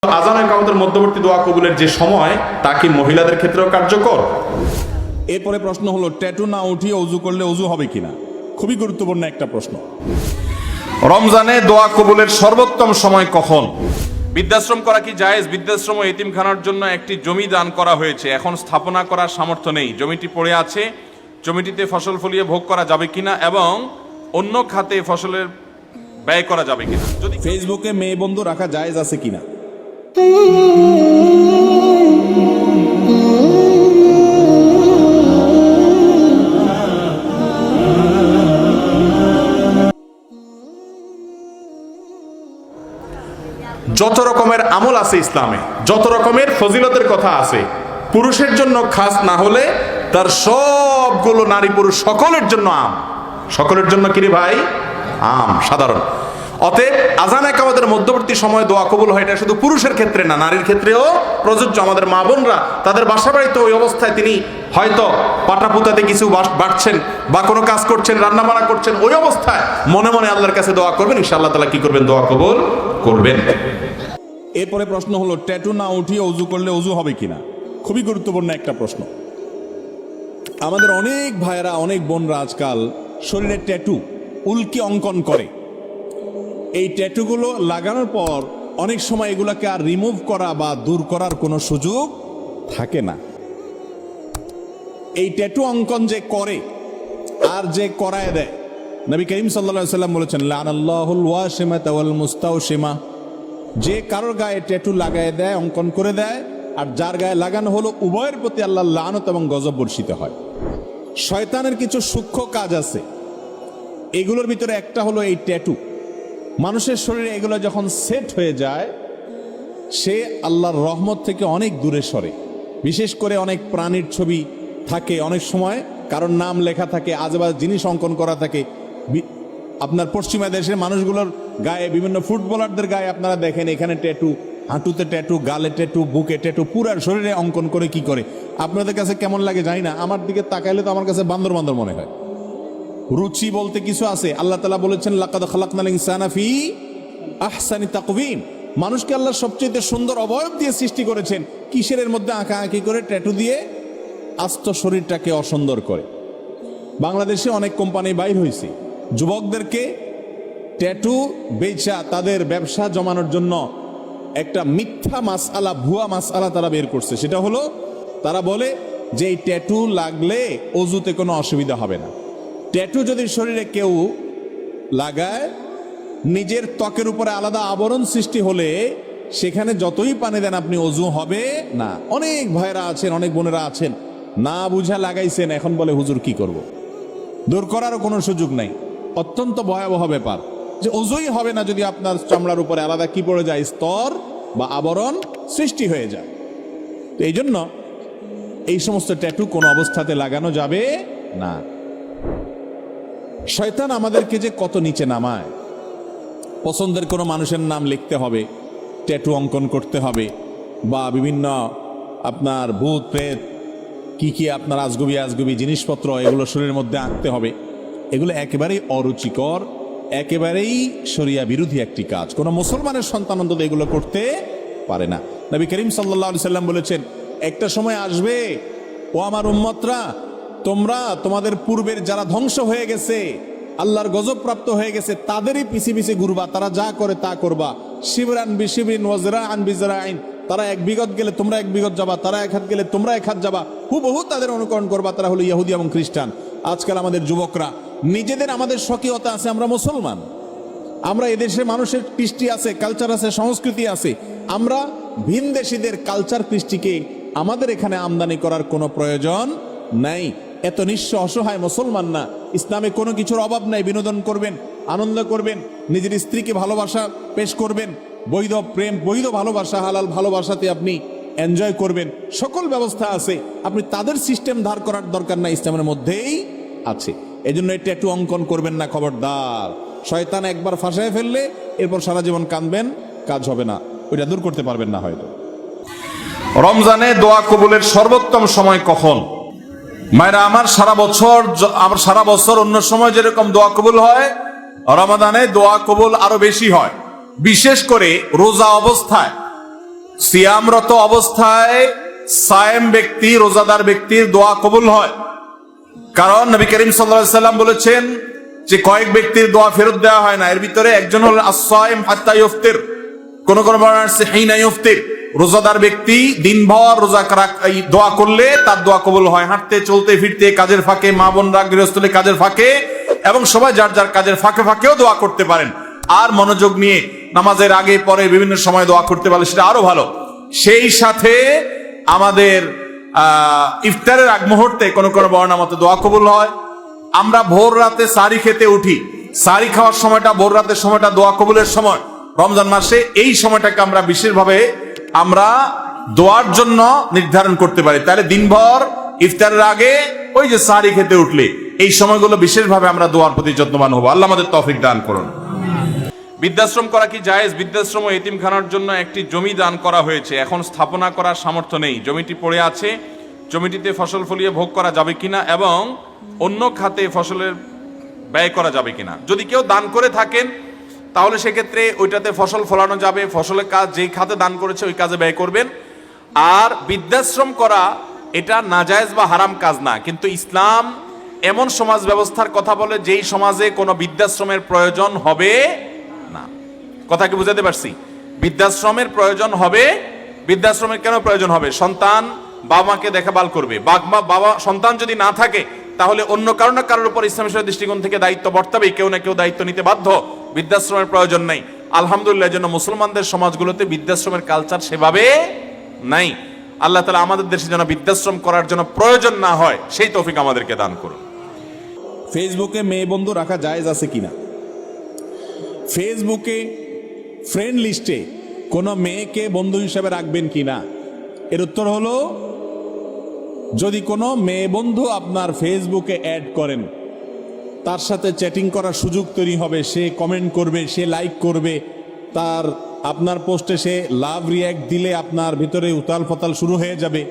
আযান ও ইকামতের মধ্যবর্তী দোয়া কবুলের যে সময় তা কি মহিলাদের ক্ষেত্রেও কার্যকর? এরপরে প্রশ্ন হলো, ট্যাটু না উঠিয়ে অজু করলে অজু হবে কিনা? খুবই গুরুত্বপূর্ণ একটা প্রশ্ন। রমজানে দোয়া কবুলের সর্বোত্তম সময় কখন? বৃদ্ধাশ্রম করা কি জায়েজ? বৃদ্ধাশ্রম ও এতিমখানার জন্য একটি জমি দান করা হয়েছে, এখন স্থাপনা করার সামর্থ্য নেই, জমিটি পড়ে আছে, জমিটিতে ফসল ফলিয়ে ভোগ করা যাবে কিনা এবং অন্য খাতে ফসলের ব্যয় করা যাবে কিনা? যদি ফেসবুকে মেয়ে বন্ধু রাখা জায়েজ আছে কিনা? যত রকমের আমল আছে ইসলামে, যত রকমের ফজিলতের কথা আছে, পুরুষের জন্য খাস না হলে তার সবগুলো নারী পুরুষ সকলের জন্য আম। সকলের জন্য কি রে ভাই? আম, সাধারণ। অতএব আযান ইকামতের মধ্যবর্তী সময় দোয়া কবুল হয়, এটা শুধু পুরুষের ক্ষেত্রে না, নারীর ক্ষেত্রেও প্রযোজ্য। আমাদের মা বোনরা তাদের বাসা বাড়িতে ওই অবস্থায় তিনি হয়তো পাটা পুতাতে কিছু বাড়ছেন বা কোনো কাজ করছেন, রান্না বান্না করছেন, ওই অবস্থায় মনে মনে আল্লাহর কাছে দোয়া করবেন, ইনশাআল্লাহ তাআলা কি করবেন? দোয়া কবুল করবেন। এরপরে প্রশ্ন হলো, ট্যাটু না উঠিয়ে অজু করলে অজু হবে কিনা? খুবই গুরুত্বপূর্ণ একটা প্রশ্ন। আমাদের অনেক ভাইয়েরা, অনেক বোনরা আজকাল শরীরে ট্যাটু, উল্কি অঙ্কন করে। এই ট্যাটুগুলো লাগানোর পর অনেক সময় এগুলোকে আর রিমুভ করা বা দূর করার কোনো সুযোগ থাকে না। এই ট্যাটু অঙ্কন যে করে আর যে করায় দেয়, নবী করিম সাল্লাল্লাহু আলাইহি সাল্লাম বলেছেন, লানাল্লাহুল ওয়াশিমাতা ওয়াল মুস্তাওশিমা। যে কারোর গায়ে ট্যাটু লাগায় দেয়, অঙ্কন করে দেয়, আর যার গায়ে লাগানো হলো, উভয়ের প্রতি আল্লাহর লানত এবং গজব বর্ষিত হয়। শয়তানের কিছু সূক্ষ্ম কাজ আছে, এগুলোর ভিতরে একটা হলো এই ট্যাটু। মানুষের শরীরে এগুলো যখন সেট হয়ে যায়, সে আল্লাহর রহমত থেকে অনেক দূরে সরে। বিশেষ করে অনেক প্রাণীর ছবি থাকে, অনেক সময় কারোর নাম লেখা থাকে, আজেবাজে জিনিস অঙ্কন করা থাকে। আপনার পশ্চিমা দেশের মানুষগুলোর গায়ে, বিভিন্ন ফুটবলারদের গায়ে আপনারা দেখেন এখানে ট্যাটু, হাঁটুতে ট্যাটু, গালে ট্যাটু, বুকে ট্যাটু, পুরার শরীরে অঙ্কন করে কি করে। আপনাদের কাছে কেমন লাগে জানি না, আমার দিকে তাকাইলে তো আমার কাছে বান্দর বান্দর মনে হয়। রুচি বলতে কিছু আছে। আল্লাহ তাআলা বলেছেন, লাকাদ খালাকনাল ইনসানা ফি আহসানি তাকওয়িম। মানুষকে আল্লাহ সবচেয়ে সুন্দর অবয়ব দিয়ে সৃষ্টি করেছেন। কিসের এর মধ্যে আঁকাআঁকি করে, ট্যাটু দিয়ে আস্ত শরীরটাকে অসুন্দর করে। বাংলাদেশে অনেক কোম্পানি বাইর হয়েছে, যুবকদেরকে ট্যাটু বেচা তাদের ব্যবসা জমানোর জন্য একটা মিথ্যা মাসআলা, ভুয়া মাসআলা তারা বের করছে। সেটা হলো, তারা বলে যে এই ট্যাটু লাগলে অজুতে কোনো অসুবিধা হবে না। ট্যাটু যদি শরীরে কেউ লাগায়, নিজের ত্বকের উপরে আলাদা আবরণ সৃষ্টি হলে সেখানে যতই পানি দেন আপনি, অজু হবে না। অনেক ভাইরা আছেন, অনেক বোনেরা আছেন, না বুঝা লাগাইছেন, এখন বলে হুজুর কি করব। দূর করারও কোনো সুযোগ নাই। অত্যন্ত ভয়াবহ ব্যাপার যে অজুই হবে না যদি আপনার চামড়ার উপরে আলাদা কি পড়ে যায়, স্তর বা আবরণ সৃষ্টি হয়ে যায়। তো এই জন্য এই সমস্ত ট্যাটু কোনো অবস্থাতে লাগানো যাবে না। শয়তান আমাদেরকে যে কত নিচে নামায়। পছন্দের কোনো মানুষের নাম লিখতে হবে, ট্যাটু অঙ্কন করতে হবে, বা বিভিন্ন আপনার ভূত প্রেত কি কি আপনার আজগুবি আজগুবি জিনিসপত্র এগুলো শরীরের মধ্যে আঁকতে হবে। এগুলো একেবারেই অরুচিকর, একেবারেই শরিয়া বিরোধী একটি কাজ। কোনো মুসলমানের সন্তান অন্তত এগুলো করতে পারে না। নবী করিম সাল্লাল্লাহু আলাইহি সাল্লাম বলেছেন, একটা সময় আসবে, ও আমার উম্মতরা, তোমরা তোমাদের পূর্বের যারা ধ্বংস হয়ে গেছে, আল্লাহর গজব প্রাপ্ত হয়ে গেছে, তাদেরই পিছে পিছে ঘুরবা, তারা যা করে তা করবা। শিবরান বিশিবরিন ওয়াজরাআন বিজরাইন, তারা এক বিগত গেলে তোমরা এক বিগত যাবা, তারা এক হাত গেলে তোমরা এক হাত যাবা, হুবহু তাদের অনুকরণ করবা। তারা হলো ইহুদি এবং খ্রিস্টান। আজকাল আমাদের যুবকরা নিজেদের, আমাদের স্বকীয়তা আছে, আমরা মুসলমান, আমরা এদেশের মানুষের কৃষ্টি আছে, কালচার আছে, সংস্কৃতি আছে। আমরা ভিনদেশীদের কালচার কৃষ্টিকে আমাদের এখানে আমদানি করার কোনো প্রয়োজন নাই। এত নিঃস্ব অসহায় মুসলমান না। ইসলামে কোনো কিছুর অভাব নাই। বিনোদন করবেন, আনন্দ করবেন, নিজের স্ত্রীকে ভালোবাসা পেশ করবেন, বৈধ প্রেম, বৈধ ভালোবাসা, হালাল ভালোবাসাতে আপনি এনজয় করবেন, সকল ব্যবস্থা আছে। আপনি তাদের সিস্টেম ধার করার দরকার নাই, ইসলামের মধ্যেই আছে। এই জন্য এই ট্যাটু অঙ্কন করবেন না, খবরদার। শয়তান একবার ফাঁসায় ফেললে এরপর সারা জীবন কাঁদবেন, কাজ হবে না, ওইটা দূর করতে পারবেন না হয়তো। রমজানে দোয়া কবুলের সর্বোত্তম সময় কখন? মায়েরা আমার, সারা বছর অন্য সময় যেরকম দোয়া কবুল হয়, রমাদানে দোয়া কবুল আরো বেশি হয়। বিশেষ করে রোজা অবস্থায় সিয়ামরত অবস্থায় সায়েম ব্যক্তি, রোজাদার ব্যক্তির দোয়া কবুল হয়। কারণ নবী করিম সাল্লাল্লাহু আলাইহি সাল্লাম বলেছেন যে কয়েক ব্যক্তির দোয়া ফেরত দেওয়া হয় না, এর ভিতরে একজন হলেন আস-সায়েম হাত্তা ইফতির, কোন কোন বর্ণনা আছে হিনা ইফতির, রোজাদার ব্যক্তি দিনভর রোজা দোয়া করলে তার দোয়া কবুল হয়। হাঁটতে চলতে ফিরতে, কাজের ফাঁকে, মা বোনরা গৃহস্থলী কাজের ফাঁকে, এবং সবাই যার যার কাজের ফাঁকে ফাঁকেও দোয়া করতে পারেন। আর মনোযোগ নিয়ে নামাজের আগে পরে বিভিন্ন সময় দোয়া করতে পারলে সেটা আরো ভালো। সেই সাথে আমাদের ইফতারের আগ মুহূর্তে কোন কোন বর্ণনা মতে দোয়া কবুল হয়। আমরা ভোর রাতে সারি খেতে উঠি, সারি খাওয়ার সময়টা ভোর রাতের সময়টা দোয়া কবুলের সময়। রমজান মাসে এই সময়টাকে আমরা বিশেষভাবে আমরা দোয়ার জন্য নির্ধারণ করতে পারি। তাহলে দিনভর ইফতারের আগে ওই যে সারি খেতে উঠলে এই সময়গুলো বিশেষভাবে আমরা দোয়ার প্রতি যত্নবান হবো। আল্লাহ আমাদের তৌফিক দান করুন। বৃদ্ধাশ্রম করা কি জায়েজ? বৃদ্ধাশ্রম ও এতিমখানার জন্য একটি জমি দান করা হয়েছে, এখন স্থাপনা করার সামর্থ্য নেই, জমিটি পড়ে আছে, জমিটিতে ফসল ফলিয়ে ভোগ করা যাবে কিনা এবং অন্য খাতে ফসলের ব্যয় করা যাবে কিনা। যদি কেউ দান করে থাকেন তাহলে সেক্ষেত্রে ওইটাতে ফসল ফলানো যাবে, ফসলের কাজ যেই খাতে দান করেছে ওই কাজে ব্যয় করবেন। আর বৃদ্ধাশ্রম করা এটা নাজায়েজ বা হারাম কাজ না, কিন্তু ইসলাম এমন সমাজ ব্যবস্থার কথা বলে যেই সমাজে কোনো বৃদ্ধাশ্রমের প্রয়োজন হবে না। কথা কি বুঝাতে পারছি? বৃদ্ধাশ্রমের প্রয়োজন হবে। বৃদ্ধাশ্রমের কেন প্রয়োজন হবে? সন্তান বাবা মাকে দেখাভাল করবে, বাবা সন্তান যদি না থাকে তাহলে অন্য কারো না কারোর উপর ইসলামের দৃষ্টিকোণ থেকে দায়িত্ব বর্তাবেই, কেউ না কেউ দায়িত্ব নিতে বাধ্য। বৃদ্ধাশ্রমের প্রয়োজন নেই আলহামদুলিল্লাহ। এর জন্য মুসলমানদের সমাজগুলোতে বৃদ্ধাশ্রমের কালচার সেভাবে নাই। আল্লাহ তাআলা আমাদের দেশে যেন বৃদ্ধাশ্রম করার জন্য প্রয়োজন না হয় সেই তৌফিক আমাদেরকে দান করুন। ফেসবুকে মেয়ে বন্ধু রাখা জায়েজ আছে কিনা? ফেসবুকে ফ্রেন্ড লিস্টে কোনো মেয়েকে বন্ধু হিসেবে রাখবেন কিনা? এর উত্তর হলো, যদি কোনো মেয়ে বন্ধু আপনার ফেসবুকে অ্যাড করেন, তার সাথে চ্যাটিং করার সুযোগ তৈরি হবে, সে কমেন্ট করবে, সে লাইক করবে, তার আপনার পোস্টে সে লাভ রিয়্যাক্ট দিলে আপনার ভিতরে উতাল ফতাল শুরু হয়ে যাবে,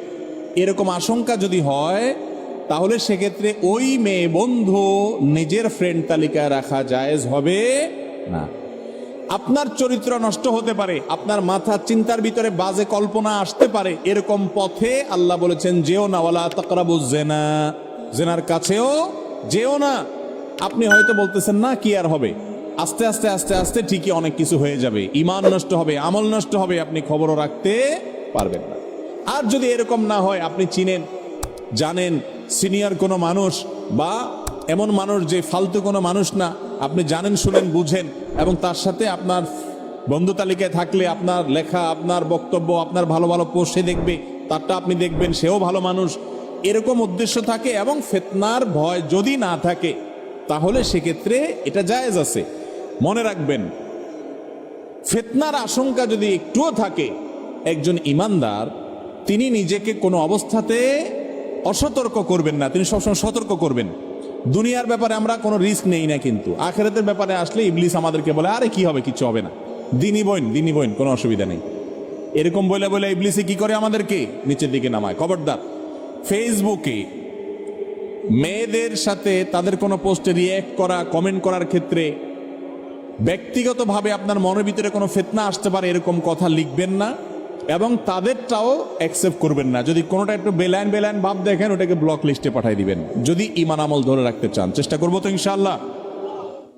এরকম আশঙ্কা যদি হয় তাহলে সেক্ষেত্রে ওই মেয়ে বন্ধু নিজের ফ্রেন্ড তালিকায় রাখা জায়েজ হবে না। আপনার চরিত্র নষ্ট হতে পারে, আপনার মাথা চিন্তার ভিতরে বাজে কল্পনা আসতে পারে, এরকম পথে আল্লাহ বলেছেন যেও না, ওয়ালা তাকরাবুজ জিনা, জিনার কাছেও যেও না। আপনি হয়তো বলতেছেন না কি আর হবে, আস্তে আস্তে আস্তে আস্তে ঠিকই অনেক কিছু হয়ে যাবে, ঈমান নষ্ট হবে, আমল নষ্ট হবে, আপনি খবরও রাখতে পারবেন না। আর যদি এরকম না হয়, আপনি চিনেন জানেন সিনিয়র কোনো মানুষ বা এমন মানুষ যে ফালতু কোনো মানুষ না, আপনি জানেন শুনেন বুঝেন, এবং তার সাথে আপনার বন্ধু তালিকায় থাকলে আপনার লেখা, আপনার বক্তব্য, আপনার ভালো ভালো পোস্ট সে দেখবে, তারটা আপনি দেখবেন, সেও ভালো মানুষ, এরকম উদ্দেশ্য থাকে এবং ফিতনার ভয় যদি না থাকে তাহলে সেক্ষেত্রে এটা জায়েজ আছে। মনে রাখবেন, ফিতনার আশঙ্কা যদি একটুও থাকে, একজন ইমানদার তিনি নিজেকে কোনো অবস্থাতে অসতর্ক করবেন না, তিনি সবসময় সতর্ক করবেন। দুনিয়ার ব্যাপারে আমরা কোনো রিস্ক নেই না, কিন্তু আখিরাতের ব্যাপারে আসলে ইবলিস আমাদেরকে বলে আরে কি হবে, কিছু হবে না, দিনই বইন কোনো অসুবিধা নেই, এরকম বলে বলে ইবলিসে কি করে আমাদেরকে নিচের দিকে নামায়। খবরদার, ফেসবুকে মেয়েদের সাথে তাদের কোনো পোস্টে রিঅ্যাক্ট করা, কমেন্ট করার ক্ষেত্রে ব্যক্তিগতভাবে আপনার মনের ভিতরে কোনো ফিতনা আসতে পারে এরকম কথা লিখবেন না, এবং তাদেরটাও অ্যাকসেপ্ট করবেন না। যদি কোনোটা একটু বেলাইন ভাব দেখেন, ওটাকে ব্লক লিস্টে পাঠিয়ে দিবেন, যদি ঈমান আমল ধরে রাখতে চান। চেষ্টা করবো তো ইনশাআল্লাহ।